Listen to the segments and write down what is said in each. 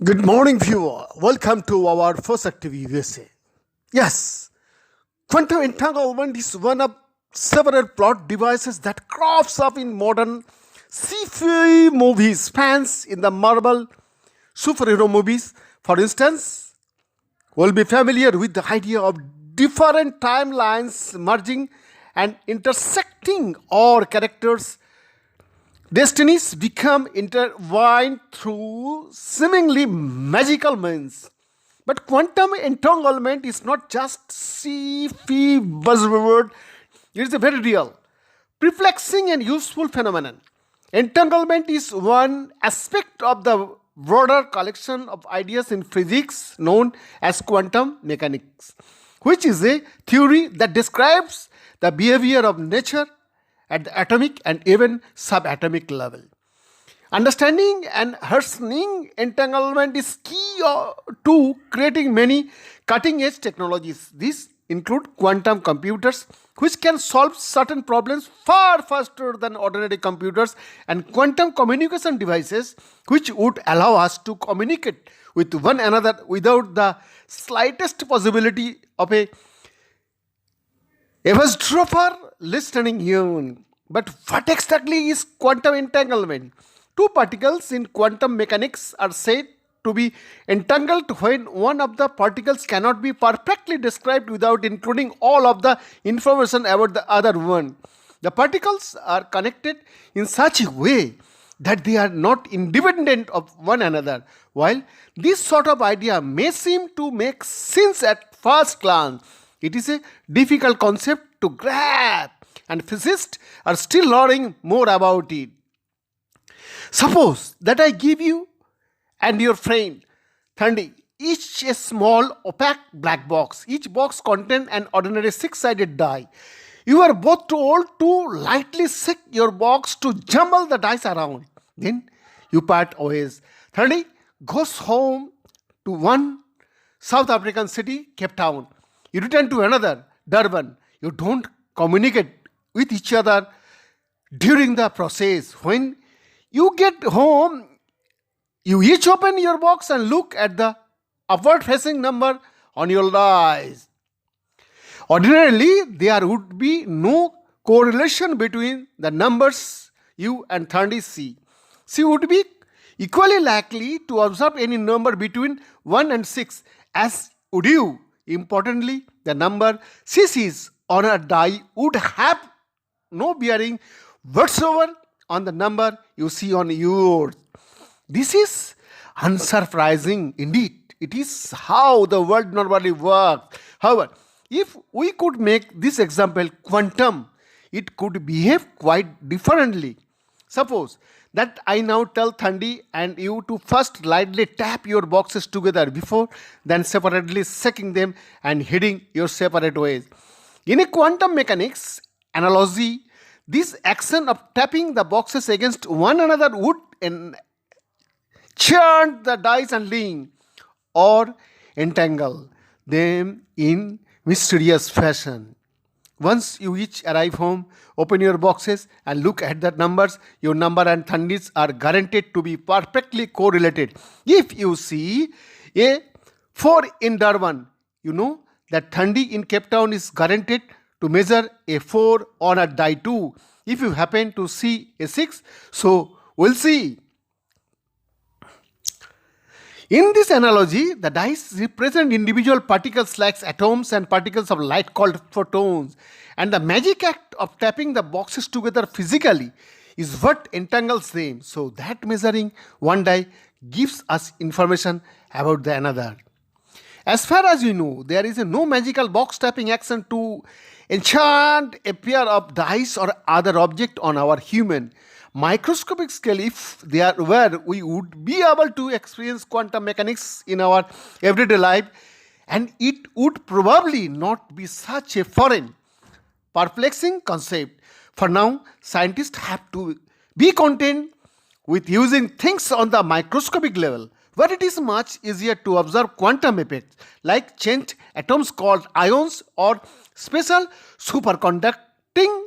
Good morning, viewer. Welcome to our first active USA. Yes, quantum entanglement is one of several plot devices that crops up in modern sci-fi movies. Fans in the Marvel superhero movies, for instance, will be familiar with the idea of different timelines merging and intersecting, or characters destinies become intertwined through seemingly magical means. But quantum entanglement is not just sci-fi buzzword, it is a very real, perplexing and useful phenomenon. Entanglement is one aspect of the broader collection of ideas in physics known as quantum mechanics, which is a theory that describes the behavior of nature at the atomic and even subatomic level. Understanding and harnessing entanglement is key to creating many cutting edge technologies. These include quantum computers, which can solve certain problems far faster than ordinary computers, and quantum communication devices, which would allow us to communicate with one another without the slightest possibility of a eavesdropper listening in. But what exactly is quantum entanglement? Two particles in quantum mechanics are said to be entangled when one of the particles cannot be perfectly described without including all of the information about the other one. The particles are connected in such a way that they are not independent of one another. While this sort of idea may seem to make sense at first glance, it is a difficult concept to grasp, and physicists are still learning more about it. Suppose that I give you and your friend Thandi each a small opaque black box. Each box contains an ordinary six-sided die. You are both told to lightly shake your box to jumble the dice around. Then you part ways. Thandi goes home to one South African city, Cape Town. You return to another, Durban. You don't communicate with each other during the process. When you get home, you each open your box and look at the upward facing number on your dice. Ordinarily, there would be no correlation between the numbers you and Thandi see. She would be equally likely to observe any number between 1 and 6, as would you. Importantly, the number she sees on her die would have no bearing whatsoever on the number you see on yours. This is unsurprising indeed. It is how the world normally works. However, if we could make this example quantum, it could behave quite differently. Suppose that I now tell Thandi and you to first lightly tap your boxes together before then separately shaking them and heading your separate ways. In a quantum mechanics analogy, this action of tapping the boxes against one another would enchant the dice and link or entangle them in mysterious fashion. Once you each arrive home, open your boxes and look at the numbers. Your number and Thandi's are guaranteed to be perfectly correlated. If you see a 4 in Durban, you know that Thandi in Cape Town is guaranteed to measure a 4 on a die too. If you happen to see a 6, so we'll see. In this analogy, the dice represent individual particles like atoms and particles of light called photons. And the magic act of tapping the boxes together physically is what entangles them, so that measuring one die gives us information about the another. As far as you know, there is no magical box tapping action to enchant a pair of dice or other object on our human microscopic scale. If there were, we would be able to experience quantum mechanics in our everyday life, and it would probably not be such a foreign, perplexing concept. For now, scientists have to be content with using things on the microscopic level, where it is much easier to observe quantum effects like changed atoms called ions or special superconducting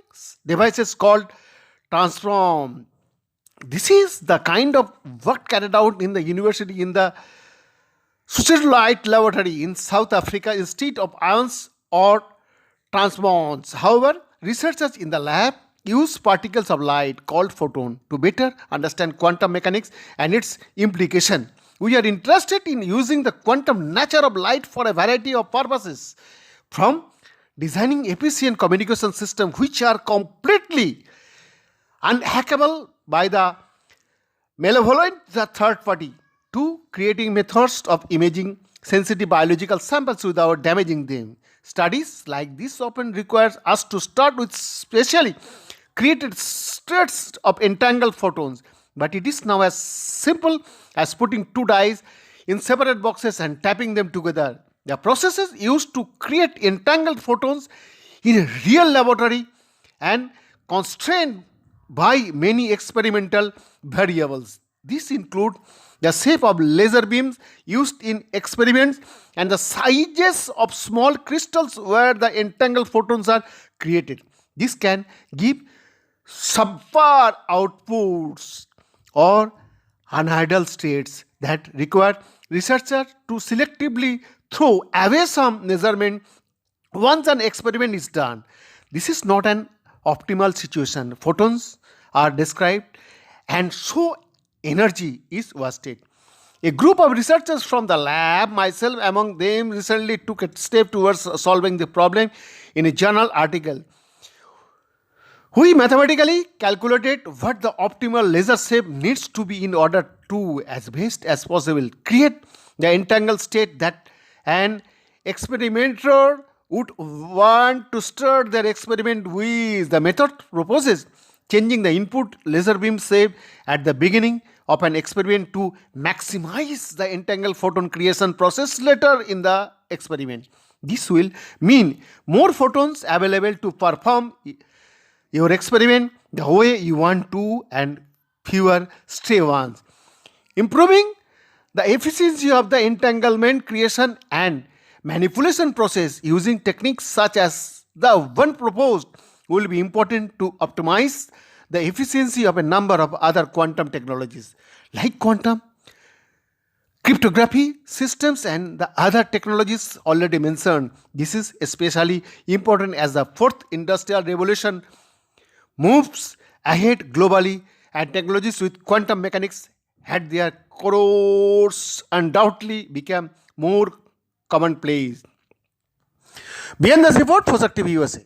devices called transform. This is the kind of work carried out in the university in the Light Laboratory in South Africa Institute of Ions or Transmons. However, researchers in the lab use particles of light called photon to better understand quantum mechanics and its implication. We are interested in using the quantum nature of light for a variety of purposes, from designing efficient communication systems which are completely unhackable by the malevolent the third party, to creating methods of imaging sensitive biological samples without damaging them. Studies like this often require us to start with specially created states of entangled photons, but it is now as simple as putting two dyes in separate boxes and tapping them together. The processes used to create entangled photons in a real laboratory and constrained by many experimental variables. These include the shape of laser beams used in experiments and the sizes of small crystals where the entangled photons are created. This can give subpar outputs or unidle states that require researchers to selectively throw away some measurement once an experiment is done. This is not an optimal situation. Photons are described and so energy is wasted. A group of researchers from the lab, myself among them, recently took a step towards solving the problem in a journal article. We mathematically calculated what the optimal laser shape needs to be in order to, as best as possible, create the entangled state that an experimenter would want to start their experiment with. The method proposes changing the input laser beam shape at the beginning of an experiment to maximize the entangled photon creation process later in the experiment. This will mean more photons available to perform your experiment the way you want to and fewer stray ones, improving the efficiency of the entanglement creation and manipulation process using techniques such as the one proposed will be important to optimize the efficiency of a number of other quantum technologies like quantum cryptography systems and the other technologies already mentioned. This is especially important as the fourth industrial revolution moves ahead globally and technologies with quantum mechanics at their course undoubtedly become more commonplace. Beyond this report for Shakti USA.